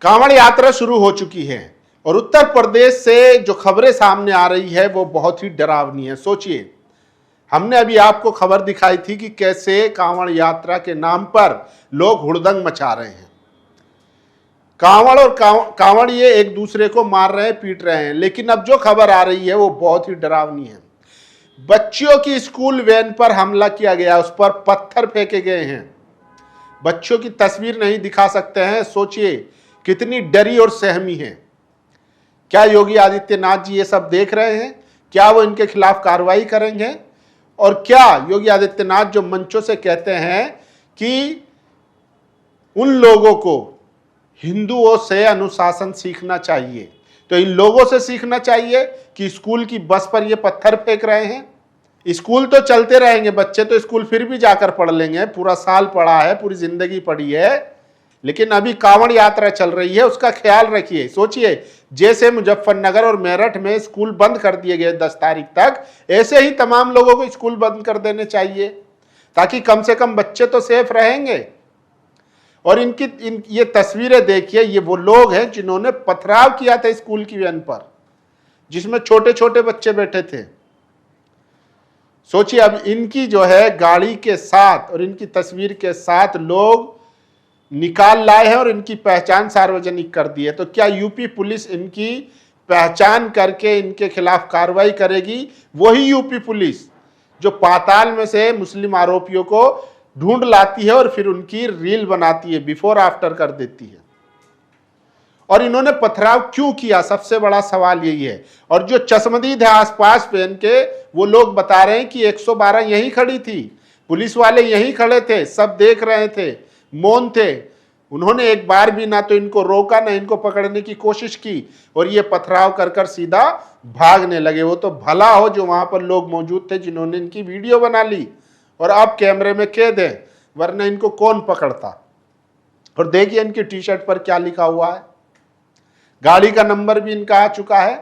कांवड़ यात्रा शुरू हो चुकी है और उत्तर प्रदेश से जो खबरें सामने आ रही है वो बहुत ही डरावनी है। सोचिए, हमने अभी आपको खबर दिखाई थी कि कैसे कांवड़ यात्रा के नाम पर लोग हुड़दंग मचा रहे हैं। कांवड़ और कांवड़िए एक दूसरे को मार रहे हैं, पीट रहे हैं। लेकिन अब जो खबर आ रही है वो बहुत ही डरावनी है। बच्चियों की स्कूल वैन पर हमला किया गया, उस पर पत्थर फेंके गए हैं। बच्चों की तस्वीर नहीं दिखा सकते हैं। सोचिए कितनी डरी और सहमी है। क्या योगी आदित्यनाथ जी ये सब देख रहे हैं? क्या वो इनके खिलाफ कार्रवाई करेंगे? और क्या योगी आदित्यनाथ जो मंचों से कहते हैं कि उन लोगों को हिंदुओं से अनुशासन सीखना चाहिए, तो इन लोगों से सीखना चाहिए कि स्कूल की बस पर ये पत्थर फेंक रहे हैं। स्कूल तो चलते रहेंगे, बच्चे तो स्कूल फिर भी जाकर पढ़ लेंगे, पूरा साल पढ़ा है, पूरी जिंदगी पढ़ी है। लेकिन अभी कांवड़ यात्रा चल रही है, उसका ख्याल रखिए। सोचिए, जैसे मुजफ्फरनगर और मेरठ में स्कूल बंद कर दिए गए 10 तारीख तक, ऐसे ही तमाम लोगों को स्कूल बंद कर देने चाहिए, ताकि कम से कम बच्चे तो सेफ रहेंगे। और ये तस्वीरें देखिए, ये वो लोग हैं जिन्होंने पथराव किया था स्कूल की वैन पर, जिसमें छोटे छोटे बच्चे बैठे थे। सोचिए, अब इनकी जो है गाड़ी के साथ और इनकी तस्वीर के साथ लोग निकाल लाए हैं और इनकी पहचान सार्वजनिक कर दी है। तो क्या यूपी पुलिस इनकी पहचान करके इनके खिलाफ कार्रवाई करेगी? वही यूपी पुलिस जो पाताल में से मुस्लिम आरोपियों को ढूंढ लाती है और फिर उनकी रील बनाती है, बिफोर आफ्टर कर देती है। और इन्होंने पथराव क्यों किया, सबसे बड़ा सवाल यही है। और जो चश्मदीद है आसपास पहन के, वो लोग बता रहे हैं कि 112 यहीं खड़ी थी, पुलिस वाले यहीं खड़े थे, सब देख रहे थे, मौन थे। उन्होंने एक बार भी ना तो इनको रोका, ना इनको पकड़ने की कोशिश की, और ये पथराव कर कर सीधा भागने लगे। वो तो भला हो जो वहां पर लोग मौजूद थे जिन्होंने इनकी वीडियो बना ली और अब कैमरे में कैद है, वरना इनको कौन पकड़ता। और देखिए इनकी टी शर्ट पर क्या लिखा हुआ है, गाड़ी का नंबर भी इनका आ चुका है।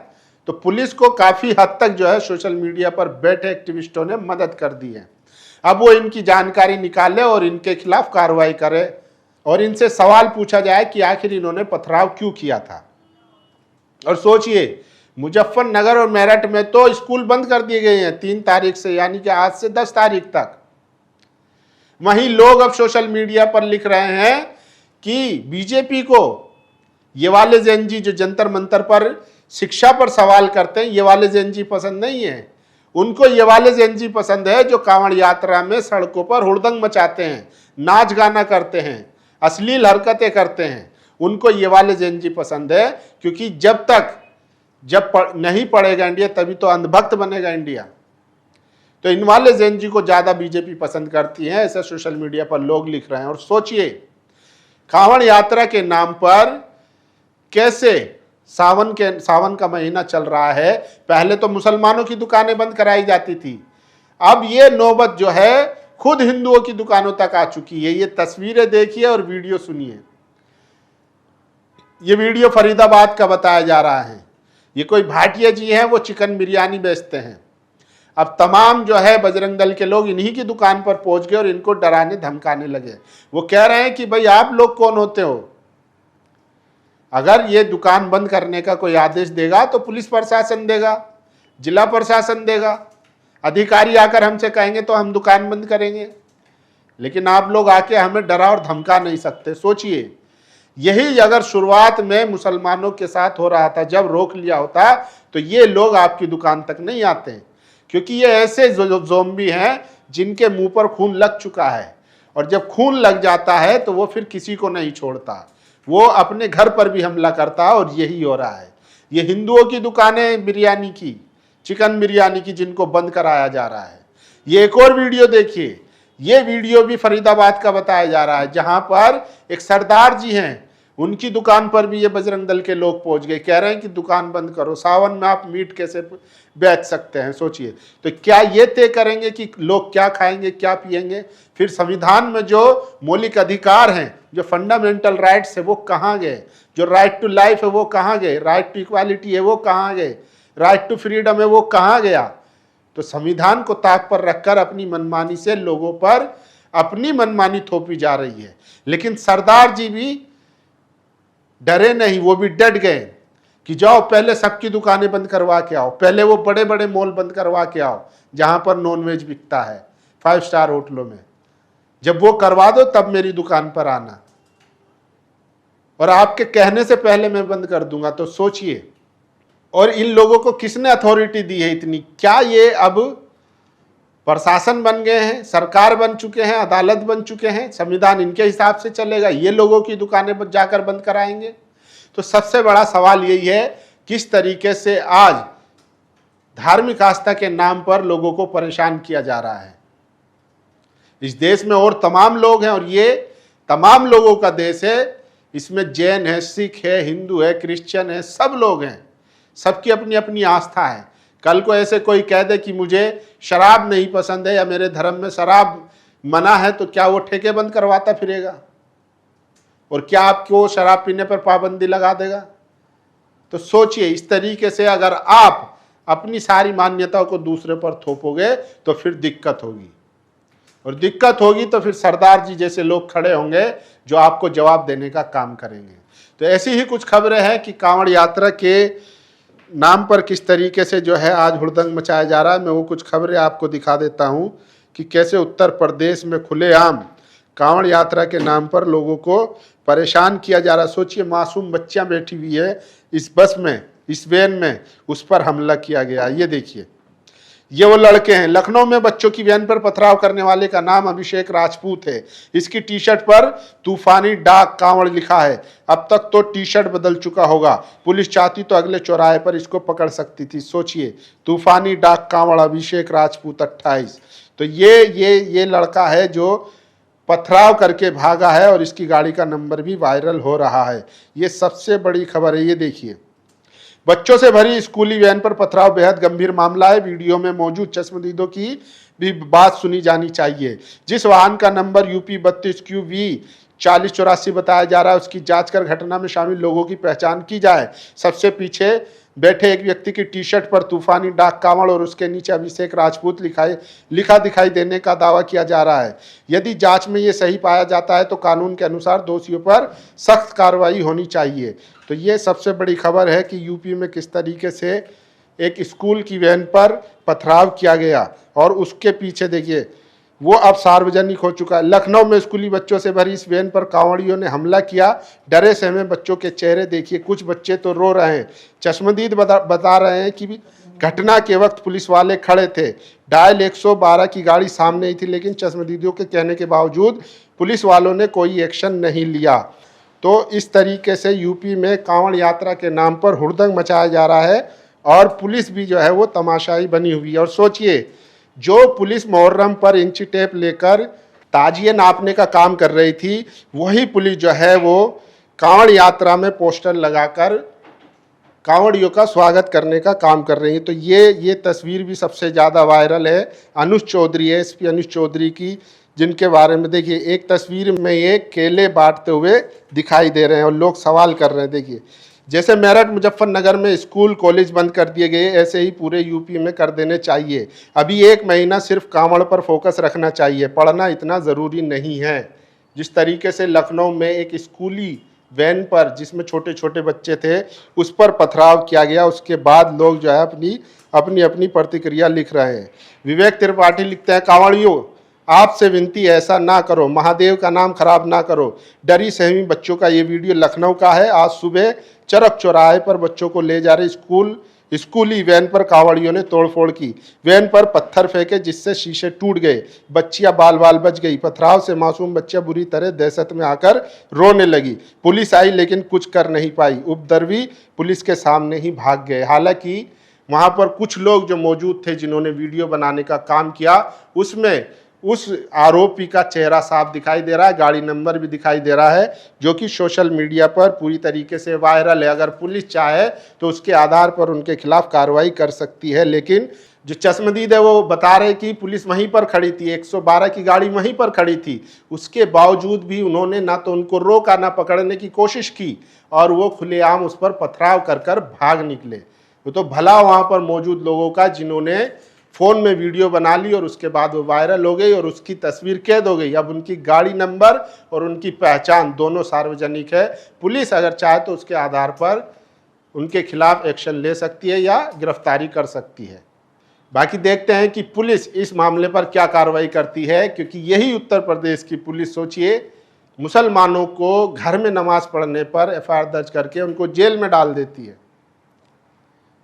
तो पुलिस को काफी हद तक जो है सोशल मीडिया पर बैठे एक्टिविस्टों ने मदद कर दी है। अब वो इनकी जानकारी निकाले और इनके खिलाफ कार्रवाई करे और इनसे सवाल पूछा जाए कि आखिर इन्होंने पथराव क्यों किया था। और सोचिए, मुजफ्फरनगर और मेरठ में तो स्कूल बंद कर दिए गए हैं 3 तारीख से, यानी कि आज से 10 तारीख तक। वहीं लोग अब सोशल मीडिया पर लिख रहे हैं कि बीजेपी को ये वाले जेनजी जो जंतर मंतर पर शिक्षा पर सवाल करते हैं, ये वाले जेनजी पसंद नहीं है। उनको ये वाले जेनजी पसंद है जो कांवड़ यात्रा में सड़कों पर हुड़दंग मचाते हैं, नाच गाना करते हैं, अश्लील हरकतें करते हैं। उनको ये वाले जेनजी पसंद है, क्योंकि जब नहीं पढ़ेगा इंडिया तभी तो अंधभक्त बनेगा इंडिया। तो इन वाले जेनजी को ज्यादा बीजेपी पसंद करती है, ऐसा सोशल मीडिया पर लोग लिख रहे हैं। और सोचिए, कांवड़ यात्रा के नाम पर कैसे सावन का महीना चल रहा है। पहले तो मुसलमानों की दुकानें बंद कराई जाती थी, अब ये नौबत जो है खुद हिंदुओं की दुकानों तक आ चुकी है। ये तस्वीरें देखिए और वीडियो सुनिए। ये वीडियो फरीदाबाद का बताया जा रहा है। ये कोई भाटिया जी हैं, वो चिकन बिरयानी बेचते हैं। अब तमाम जो है बजरंग दल के लोग इन्हीं की दुकान पर पहुंच गए और इनको डराने धमकाने लगे। वो कह रहे हैं कि भाई आप लोग कौन होते हो? अगर ये दुकान बंद करने का कोई आदेश देगा तो पुलिस प्रशासन देगा, जिला प्रशासन देगा, अधिकारी आकर हमसे कहेंगे तो हम दुकान बंद करेंगे। लेकिन आप लोग आके हमें डरा और धमका नहीं सकते। सोचिए, यही अगर शुरुआत में मुसलमानों के साथ हो रहा था, जब रोक लिया होता, तो ये लोग आपकी दुकान तक नहीं आते, क्योंकि ये ऐसे ज़ोंबी हैं जिनके मुंह पर खून लग चुका है। और जब खून लग जाता है तो वो फिर किसी को नहीं छोड़ता, वो अपने घर पर भी हमला करता है। और यही हो रहा है। ये हिंदुओं की दुकानें बिरयानी की, चिकन बिरयानी की, जिनको बंद कराया जा रहा है। ये एक और वीडियो देखिए, ये वीडियो भी फरीदाबाद का बताया जा रहा है, जहां पर एक सरदार जी हैं, उनकी दुकान पर भी ये बजरंग दल के लोग पहुंच गए, कह रहे हैं कि दुकान बंद करो, सावन में आप मीट कैसे बेच सकते हैं। सोचिए, तो क्या ये तय करेंगे कि लोग क्या खाएंगे, क्या पिएंगे? फिर संविधान में जो मौलिक अधिकार हैं, जो फंडामेंटल राइट्स है, वो कहाँ गए? जो राइट टू लाइफ है वो कहाँ गए? राइट टू इक्वालिटी है वो कहाँ गए? राइट टू फ्रीडम है वो कहाँ गया? तो संविधान को ताक पर रखकर अपनी मनमानी से लोगों पर अपनी मनमानी थोपी जा रही है। लेकिन सरदार जी भी डरे नहीं, वो भी डट गए कि जाओ पहले सबकी दुकानें बंद करवा के आओ, पहले वो बड़े बड़े मॉल बंद करवा के आओ जहां पर नॉनवेज बिकता है 5 स्टार होटलों में। जब वो करवा दो तब मेरी दुकान पर आना, और आपके कहने से पहले मैं बंद कर दूंगा। तो सोचिए, और इन लोगों को किसने अथॉरिटी दी है इतनी? क्या ये अब प्रशासन बन गए हैं, सरकार बन चुके हैं, अदालत बन चुके हैं, संविधान इनके हिसाब से चलेगा, ये लोगों की दुकानें जाकर बंद कराएंगे? तो सबसे बड़ा सवाल यही है, किस तरीके से आज धार्मिक आस्था के नाम पर लोगों को परेशान किया जा रहा है। इस देश में और तमाम लोग हैं, और ये तमाम लोगों का देश है। इसमें जैन है, सिख है, हिंदू है, क्रिश्चियन है, सब लोग हैं, सबकी अपनी अपनी आस्था है। कल को ऐसे कोई कह दे कि मुझे शराब नहीं पसंद है या मेरे धर्म में शराब मना है, तो क्या वो ठेके बंद करवाता फिरेगा? और क्या आपको शराब पीने पर पाबंदी लगा देगा? तो सोचिए, इस तरीके से अगर आप अपनी सारी मान्यताओं को दूसरे पर थोपोगे तो फिर दिक्कत होगी, और दिक्कत होगी तो फिर सरदार जी जैसे लोग खड़े होंगे जो आपको जवाब देने का काम करेंगे। तो ऐसी ही कुछ खबरें हैं कि कांवड़ यात्रा के नाम पर किस तरीके से जो है आज हुड़दंग मचाया जा रहा है। मैं वो कुछ खबरें आपको दिखा देता हूं कि कैसे उत्तर प्रदेश में खुलेआम कांवड़ यात्रा के नाम पर लोगों को परेशान किया जा रहा है। सोचिए, मासूम बच्चियां बैठी हुई है इस बस में, इस वैन में, उस पर हमला किया गया। ये देखिए, ये वो लड़के हैं। लखनऊ में बच्चों की वैन पर पथराव करने वाले का नाम अभिषेक राजपूत है। इसकी टी शर्ट पर तूफानी डाक कांवड़ लिखा है। अब तक तो टी शर्ट बदल चुका होगा, पुलिस चाहती तो अगले चौराहे पर इसको पकड़ सकती थी। सोचिए, तूफानी डाक कांवड़ अभिषेक राजपूत 28। तो ये लड़का है जो पथराव करके भागा है, और इसकी गाड़ी का नंबर भी वायरल हो रहा है। ये सबसे बड़ी खबर है। ये देखिए, बच्चों से भरी स्कूली वैन पर पथराव बेहद गंभीर मामला है। वीडियो में मौजूद चश्मदीदों की भी बात सुनी जानी चाहिए। जिस वाहन का नंबर यूपी 32QV 4084 बताया जा रहा है, उसकी जांच कर घटना में शामिल लोगों की पहचान की जाए। सबसे पीछे बैठे एक व्यक्ति की टी शर्ट पर तूफानी डाक कांवड़ और उसके नीचे अभिषेक राजपूत लिखा दिखाई देने का दावा किया जा रहा है। यदि जांच में ये सही पाया जाता है तो कानून के अनुसार दोषियों पर सख्त कार्रवाई होनी चाहिए। तो ये सबसे बड़ी खबर है कि यूपी में किस तरीके से एक स्कूल की वैन पर पथराव किया गया, और उसके पीछे देखिए वो अब सार्वजनिक हो चुका है। लखनऊ में स्कूली बच्चों से भरी इस वैन पर कांवड़ियों ने हमला किया। डरे सहमे बच्चों के चेहरे देखिए, कुछ बच्चे तो रो रहे हैं। चश्मदीद बता रहे हैं कि घटना के वक्त पुलिस वाले खड़े थे। डायल 112 की गाड़ी सामने ही थी, लेकिन चश्मदीदियों के कहने के बावजूद पुलिस वालों ने कोई एक्शन नहीं लिया। तो इस तरीके से यूपी में कांवड़ यात्रा के नाम पर हुड़दंग मचाया जा रहा है, और पुलिस भी जो है वो तमाशाई बनी हुई है। और सोचिए, जो पुलिस मुहर्रम पर इंची टेप लेकर ताजिए नापने का काम कर रही थी, वही पुलिस जो है वो कांवड़ यात्रा में पोस्टर लगाकर कांवड़ियों का स्वागत करने का काम कर रही है। तो ये तस्वीर भी सबसे ज़्यादा वायरल है। अनुज चौधरी है, SP अनुज चौधरी की, जिनके बारे में देखिए एक तस्वीर में ये केले बांटते हुए दिखाई दे रहे हैं, और लोग सवाल कर रहे हैं। देखिए, जैसे मेरठ मुजफ्फरनगर में स्कूल कॉलेज बंद कर दिए गए, ऐसे ही पूरे यूपी में कर देने चाहिए। अभी 1 महीना सिर्फ कांवड़ पर फोकस रखना चाहिए, पढ़ना इतना ज़रूरी नहीं है। जिस तरीके से लखनऊ में एक स्कूली वैन पर, जिसमें छोटे छोटे बच्चे थे, उस पर पथराव किया गया, उसके बाद लोग जो है अपनी प्रतिक्रिया लिख रहे हैं। विवेक त्रिपाठी लिखते हैं, कांवड़ियों आपसे विनती है, ऐसा ना करो, महादेव का नाम खराब ना करो। डरी सहमी बच्चों का ये वीडियो लखनऊ का है। आज सुबह चरक चौराहे पर बच्चों को ले जा रहे स्कूली वैन पर कांवड़ियों ने तोड़फोड़ की। वैन पर पत्थर फेंके, जिससे शीशे टूट गए। बच्चियां बाल बाल बच गई। पथराव से मासूम बच्चियां बुरी तरह दहशत में आकर रोने लगी। पुलिस आई लेकिन कुछ कर नहीं पाई। उपद्रवी पुलिस के सामने ही भाग गए। हालांकि वहां पर कुछ लोग जो मौजूद थे, जिन्होंने वीडियो बनाने का काम किया, उसमें उस आरोपी का चेहरा साफ दिखाई दे रहा है, गाड़ी नंबर भी दिखाई दे रहा है, जो कि सोशल मीडिया पर पूरी तरीके से वायरल है। अगर पुलिस चाहे तो उसके आधार पर उनके खिलाफ कार्रवाई कर सकती है। लेकिन जो चश्मदीद है वो बता रहे कि पुलिस वहीं पर खड़ी थी, 112 की गाड़ी वहीं पर खड़ी थी, उसके बावजूद भी उन्होंने ना तो उनको रोका, ना पकड़ने की कोशिश की, और वो खुलेआम उस पर पथराव कर भाग निकले। वो तो भला वहाँ पर मौजूद लोगों का, जिन्होंने फ़ोन में वीडियो बना ली और उसके बाद वो वायरल हो गई और उसकी तस्वीर कैद हो गई। अब उनकी गाड़ी नंबर और उनकी पहचान दोनों सार्वजनिक है। पुलिस अगर चाहे तो उसके आधार पर उनके खिलाफ एक्शन ले सकती है या गिरफ्तारी कर सकती है। बाकी देखते हैं कि पुलिस इस मामले पर क्या कार्रवाई करती है, क्योंकि यही उत्तर प्रदेश की पुलिस, सोचिए, मुसलमानों को घर में नमाज पढ़ने पर एफआईआर दर्ज करके उनको जेल में डाल देती है।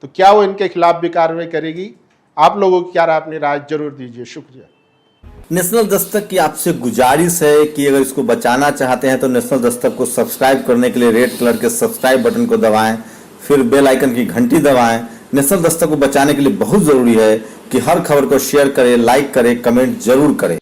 तो क्या वो इनके खिलाफ भी कार्रवाई करेगी? आप लोगों की क्या राय, अपनी राय जरूर दीजिए। शुक्रिया। नेशनल दस्तक की आपसे गुजारिश है कि अगर इसको बचाना चाहते हैं तो नेशनल दस्तक को सब्सक्राइब करने के लिए रेड कलर के सब्सक्राइब बटन को दबाएं, फिर बेल आइकन की घंटी दबाएं। नेशनल दस्तक को बचाने के लिए बहुत जरूरी है कि हर खबर को शेयर करें, लाइक करें, कमेंट जरूर करें।